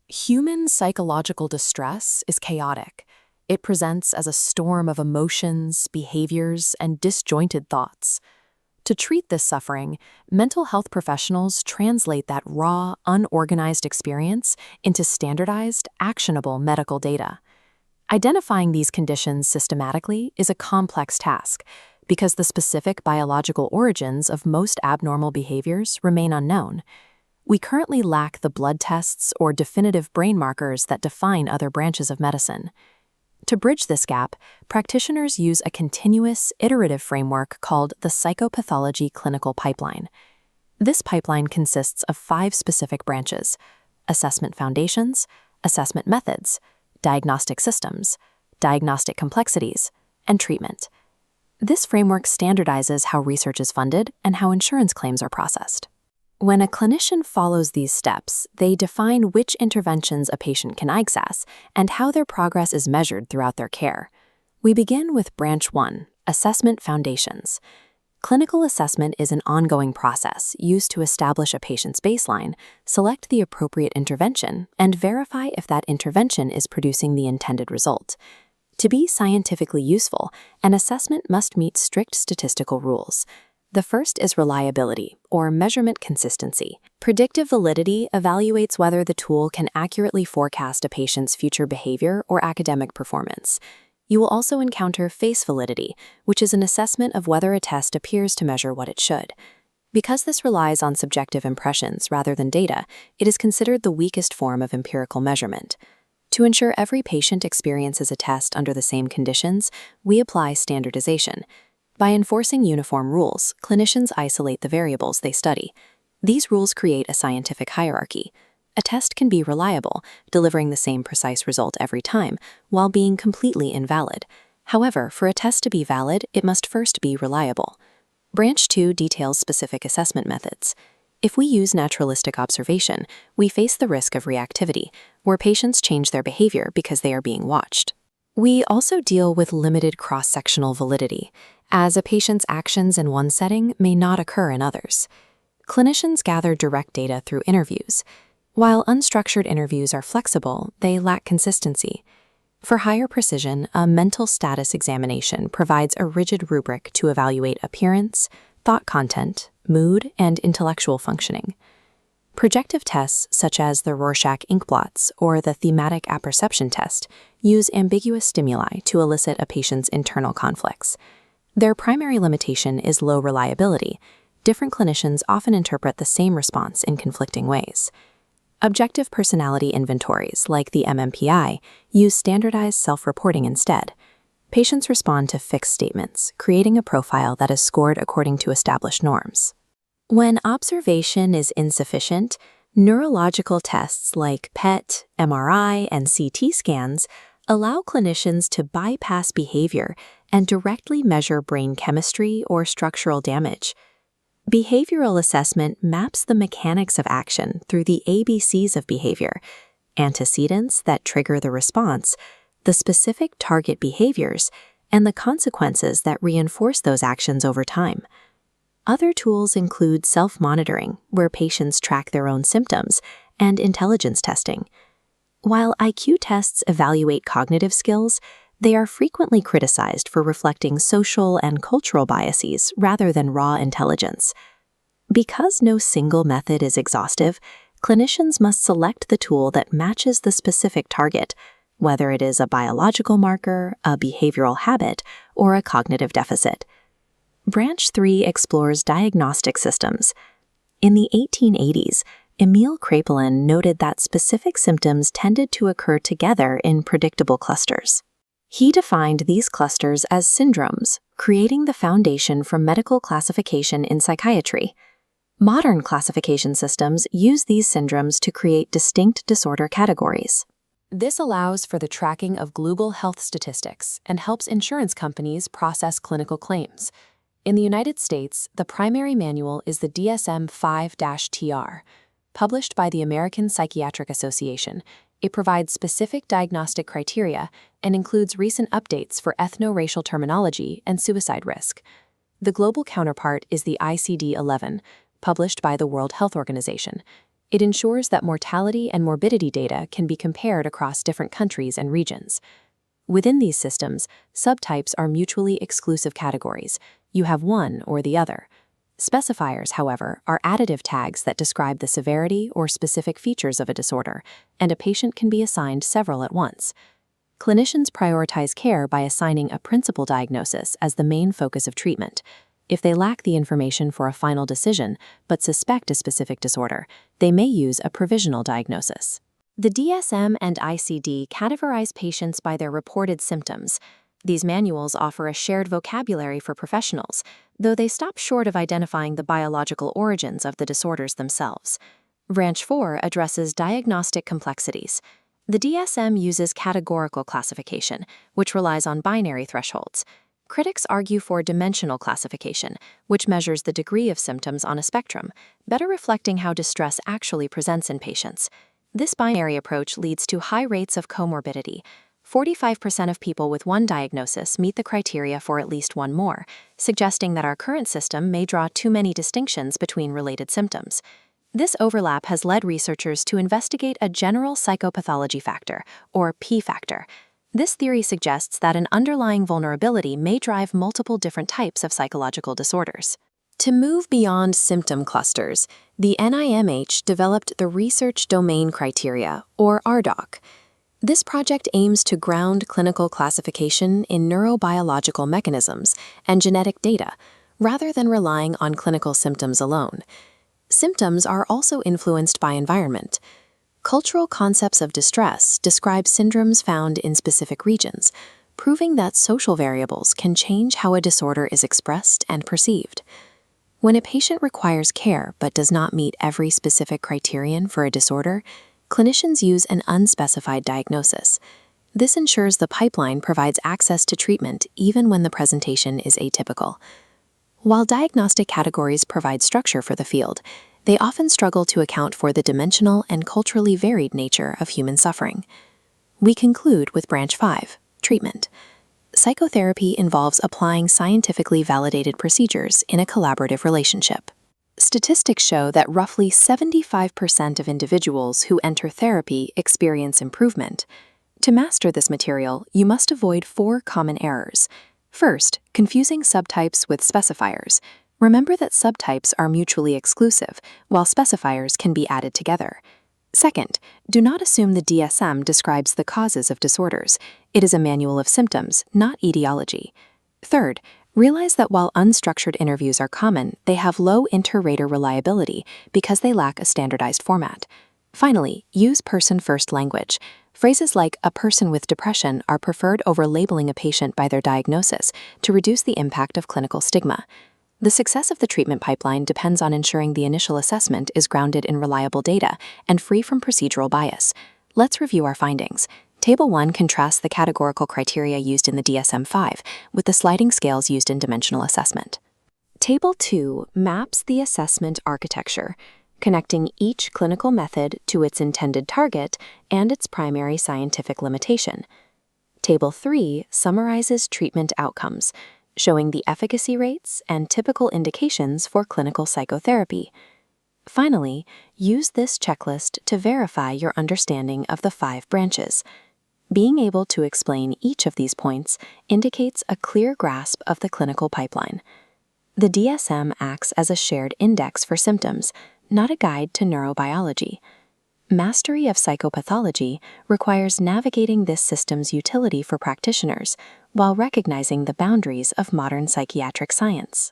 Human psychological distress is chaotic. It presents as a storm of emotions, behaviors, and disjointed thoughts. To treat this suffering, mental health professionals translate that raw, unorganized experience into standardized, actionable medical data. Identifying these conditions systematically is a complex task because the specific biological origins of most abnormal behaviors remain unknown. We currently lack the blood tests or definitive brain markers that define other branches of medicine. To bridge this gap, practitioners use a continuous, iterative framework called the psychopathology clinical pipeline. This pipeline consists of 5 specific branches: assessment foundations, assessment methods, diagnostic systems, diagnostic complexities, and treatment. This framework standardizes how research is funded and how insurance claims are processed. When a clinician follows these steps, they define which interventions a patient can access and how their progress is measured throughout their care. We begin with Branch 1, Assessment Foundations. Clinical assessment is an ongoing process used to establish a patient's baseline, select the appropriate intervention, and verify if that intervention is producing the intended result. To be scientifically useful, an assessment must meet strict statistical rules. The first is reliability, or measurement consistency. Predictive validity evaluates whether the tool can accurately forecast a patient's future behavior or academic performance. You will also encounter face validity, which is an assessment of whether a test appears to measure what it should. Because this relies on subjective impressions rather than data, it is considered the weakest form of empirical measurement. To ensure every patient experiences a test under the same conditions, we apply standardization. By enforcing uniform rules, clinicians isolate the variables they study. These rules create a scientific hierarchy. A test can be reliable, delivering the same precise result every time, while being completely invalid. However, for a test to be valid, it must first be reliable. Branch 2 details specific assessment methods. If we use naturalistic observation, we face the risk of reactivity, where patients change their behavior because they are being watched. We also deal with limited cross-sectional validity, as a patient's actions in one setting may not occur in others. Clinicians gather direct data through interviews. While unstructured interviews are flexible, they lack consistency. For higher precision, a mental status examination provides a rigid rubric to evaluate appearance, thought content, mood, and intellectual functioning. Projective tests, such as the Rorschach ink blots or the thematic apperception test, use ambiguous stimuli to elicit a patient's internal conflicts. Their primary limitation is low reliability. Different clinicians often interpret the same response in conflicting ways. Objective personality inventories, like the MMPI, use standardized self-reporting instead. Patients respond to fixed statements, creating a profile that is scored according to established norms. When observation is insufficient, neurological tests like PET, MRI, and CT scans allow clinicians to bypass behavior and directly measure brain chemistry or structural damage. Behavioral assessment maps the mechanics of action through the ABCs of behavior: antecedents that trigger the response, the specific target behaviors, and the consequences that reinforce those actions over time. Other tools include self-monitoring, where patients track their own symptoms, and intelligence testing. While IQ tests evaluate cognitive skills, they are frequently criticized for reflecting social and cultural biases rather than raw intelligence. Because no single method is exhaustive, clinicians must select the tool that matches the specific target, whether it is a biological marker, a behavioral habit, or a cognitive deficit. Branch 3 explores diagnostic systems. In the 1880s, Emil Kraepelin noted that specific symptoms tended to occur together in predictable clusters. He defined these clusters as syndromes, creating the foundation for medical classification in psychiatry. Modern classification systems use these syndromes to create distinct disorder categories. This allows for the tracking of global health statistics and helps insurance companies process clinical claims. In the United States, the primary manual is the DSM-5-TR. Published by the American Psychiatric Association, it provides specific diagnostic criteria and includes recent updates for ethno-racial terminology and suicide risk. The global counterpart is the ICD-11, published by the World Health Organization. It ensures that mortality and morbidity data can be compared across different countries and regions. Within these systems, subtypes are mutually exclusive categories. You have one or the other. Specifiers, however, are additive tags that describe the severity or specific features of a disorder, and a patient can be assigned several at once. Clinicians prioritize care by assigning a principal diagnosis as the main focus of treatment. If they lack the information for a final decision but suspect a specific disorder, they may use a provisional diagnosis. The DSM and ICD categorize patients by their reported symptoms. These manuals offer a shared vocabulary for professionals, though they stop short of identifying the biological origins of the disorders themselves. Branch 4 addresses diagnostic complexities. The DSM uses categorical classification, which relies on binary thresholds. Critics argue for dimensional classification, which measures the degree of symptoms on a spectrum, better reflecting how distress actually presents in patients. This binary approach leads to high rates of comorbidity. 45% of people with one diagnosis meet the criteria for at least one more, suggesting that our current system may draw too many distinctions between related symptoms. This overlap has led researchers to investigate a general psychopathology factor, or P factor. This theory suggests that an underlying vulnerability may drive multiple different types of psychological disorders. To move beyond symptom clusters, the NIMH developed the Research Domain Criteria, or RDoC. This project aims to ground clinical classification in neurobiological mechanisms and genetic data, rather than relying on clinical symptoms alone. Symptoms are also influenced by environment. Cultural concepts of distress describe syndromes found in specific regions, proving that social variables can change how a disorder is expressed and perceived. When a patient requires care but does not meet every specific criterion for a disorder, clinicians use an unspecified diagnosis. This ensures the pipeline provides access to treatment even when the presentation is atypical. While diagnostic categories provide structure for the field, they often struggle to account for the dimensional and culturally varied nature of human suffering. We conclude with Branch 5, treatment. Psychotherapy involves applying scientifically validated procedures in a collaborative relationship. Statistics show that roughly 75% of individuals who enter therapy experience improvement. To master this material, you must avoid 4 common errors. First, confusing subtypes with specifiers. Remember that subtypes are mutually exclusive, while specifiers can be added together. Second, do not assume the DSM describes the causes of disorders. It is a manual of symptoms, not etiology. Third, realize that while unstructured interviews are common, they have low inter-rater reliability because they lack a standardized format. Finally, use person-first language. Phrases like "a person with depression" are preferred over labeling a patient by their diagnosis to reduce the impact of clinical stigma. The success of the treatment pipeline depends on ensuring the initial assessment is grounded in reliable data and free from procedural bias. Let's review our findings. Table 1 contrasts the categorical criteria used in the DSM-5 with the sliding scales used in dimensional assessment. Table 2 maps the assessment architecture, connecting each clinical method to its intended target and its primary scientific limitation. Table 3 summarizes treatment outcomes, showing the efficacy rates and typical indications for clinical psychotherapy. Finally, use this checklist to verify your understanding of the 5 branches. Being able to explain each of these points indicates a clear grasp of the clinical pipeline. The DSM acts as a shared index for symptoms, not a guide to neurobiology. Mastery of psychopathology requires navigating this system's utility for practitioners while recognizing the boundaries of modern psychiatric science.